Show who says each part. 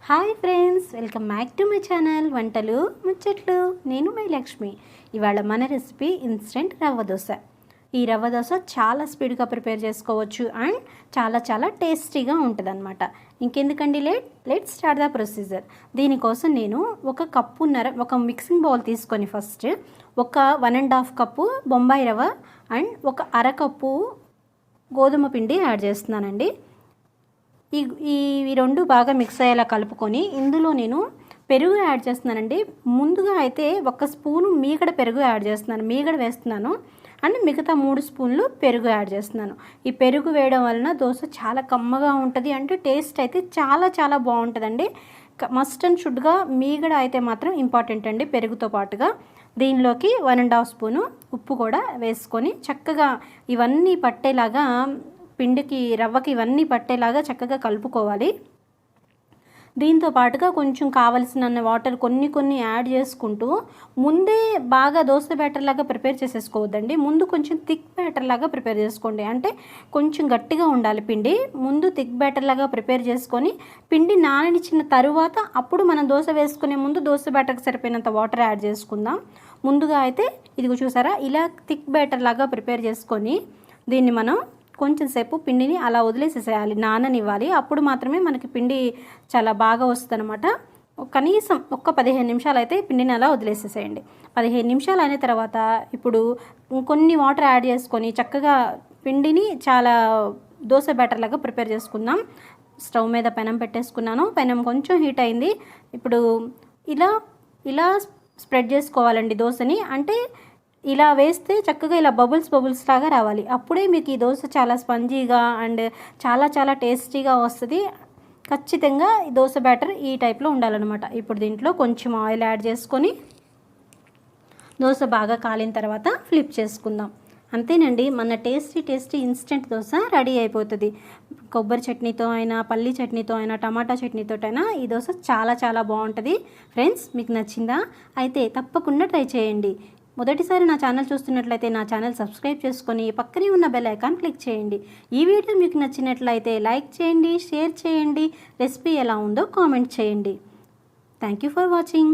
Speaker 1: Hi friends, welcome back to my channel వంటలు ముచ్చట్లు. నేను మై లక్ష్మి. ఇవాళ మన రెసిపీ ఇన్స్టెంట్ రవ్వ దోశ. ఈ రవ్వ దోశ చాలా స్పీడ్గా ప్రిపేర్ చేసుకోవచ్చు అండ్ చాలా టేస్టీగా ఉంటుంది అనమాట. ఇంకెందుకండి లెట్స్ స్టార్ట్ ద ప్రొసీజర్. దీనికోసం నేను ఒక మిక్సింగ్ బౌల్ తీసుకొని ఫస్ట్ ఒక 1.5 కప్పు బొంబాయి రవ్వ అండ్ ఒక అరకప్పు గోధుమ పిండి యాడ్ చేస్తున్నానండి. ఈ రెండు బాగా మిక్స్ అయ్యేలా కలుపుకొని ఇందులో నేను పెరుగు యాడ్ చేస్తున్నానండి. ముందుగా అయితే 1 స్పూను పెరుగు యాడ్ చేస్తున్నాను, మీగడ వేస్తున్నాను అండ్ మిగతా 3 స్పూన్లు పెరుగు యాడ్ చేస్తున్నాను. ఈ పెరుగు వేయడం వలన దోశ చాలా కమ్మగా ఉంటుంది, అంటే టేస్ట్ అయితే చాలా బాగుంటుందండి. మస్ట్ అండ్ షుడ్గా మీగడ అయితే మాత్రం ఇంపార్టెంట్ అండి. పెరుగుతో పాటుగా దీనిలోకి 1.5 స్పూను ఉప్పు కూడా వేసుకొని చక్కగా ఇవన్నీ పట్టేలాగా రవ్వకి ఇవన్నీ పట్టేలాగా చక్కగా కలుపుకోవాలి. దీంతో పాటుగా కొంచెం కావలసిన వాటర్ కొన్ని యాడ్ చేసుకుంటూ ముందే బాగా దోశ బ్యాటర్ లాగా ప్రిపేర్ చేసేసుకోవద్దండి. ముందు కొంచెం థిక్ బ్యాటర్ లాగా ప్రిపేర్ చేసుకోండి, అంటే కొంచెం గట్టిగా ఉండాలి పిండి. ముందు థిక్ బ్యాటర్ లాగా ప్రిపేర్ చేసుకొని పిండి నాననిచ్చిన తరువాత అప్పుడు మనం దోశ వేసుకునే ముందు దోశ బ్యాటర్కి సరిపోయినంత వాటర్ యాడ్ చేసుకుందాం. ముందుగా అయితే ఇదిగో చూసారా, ఇలా థిక్ బ్యాటర్ లాగా ప్రిపేర్ చేసుకొని దీన్ని మనం కొంచెం సేపు పిండిని అలా వదిలేసేసేయాలి, నాననివ్వాలి. అప్పుడు మాత్రమే మనకి పిండి చాలా బాగా వస్తుంది అనమాట. కనీసం 15 నిమిషాలు అయితే పిండిని అలా వదిలేసేసేయండి. 15 నిమిషాలు అయిన తర్వాత ఇప్పుడు కొన్ని వాటర్ యాడ్ చేసుకొని చక్కగా పిండిని చాలా దోశ బ్యాటర్ లాగా ప్రిపేర్ చేసుకుందాం. స్టవ్ మీద పెనం పెట్టేసుకున్నాను. పెనం కొంచెం హీట్ అయింది. ఇప్పుడు ఇలా స్ప్రెడ్ చేసుకోవాలండి దోశని. అంటే ఇలా వేస్తే చక్కగా ఇలా బబుల్స్ లాగా రావాలి. అప్పుడే మీకు ఈ దోశ చాలా స్పంజీగా అండ్ చాలా టేస్టీగా వస్తుంది. ఖచ్చితంగా ఈ దోశ బ్యాటర్ ఈ టైప్లో ఉండాలన్నమాట. ఇప్పుడు దీంట్లో కొంచెం ఆయిల్ యాడ్ చేసుకొని దోశ బాగా కాలిన తర్వాత ఫ్లిప్ చేసుకుందాం. అంతేనండి, మన టేస్టీ ఇన్స్టెంట్ దోశ రెడీ అయిపోతుంది. కొబ్బరి చట్నీతో అయినా, పల్లి చట్నీతో అయినా, టమాటా చట్నీతో అయినా ఈ దోశ చాలా బాగుంటుంది. ఫ్రెండ్స్, మీకు నచ్చిందా? అయితే తప్పకుండా ట్రై చేయండి. మొదటిసారి నా ఛానల్ చూస్తున్నట్లయితే నా ఛానల్ సబ్స్క్రైబ్ చేసుకొని పక్కనే ఉన్న బెల్ ఐకాన్ క్లిక్ చేయండి. ఈ వీడియో మీకు నచ్చినట్లయితే లైక్ చేయండి, షేర్ చేయండి. రెసిపీ ఎలా ఉందో కామెంట్ చేయండి. Thank you for watching.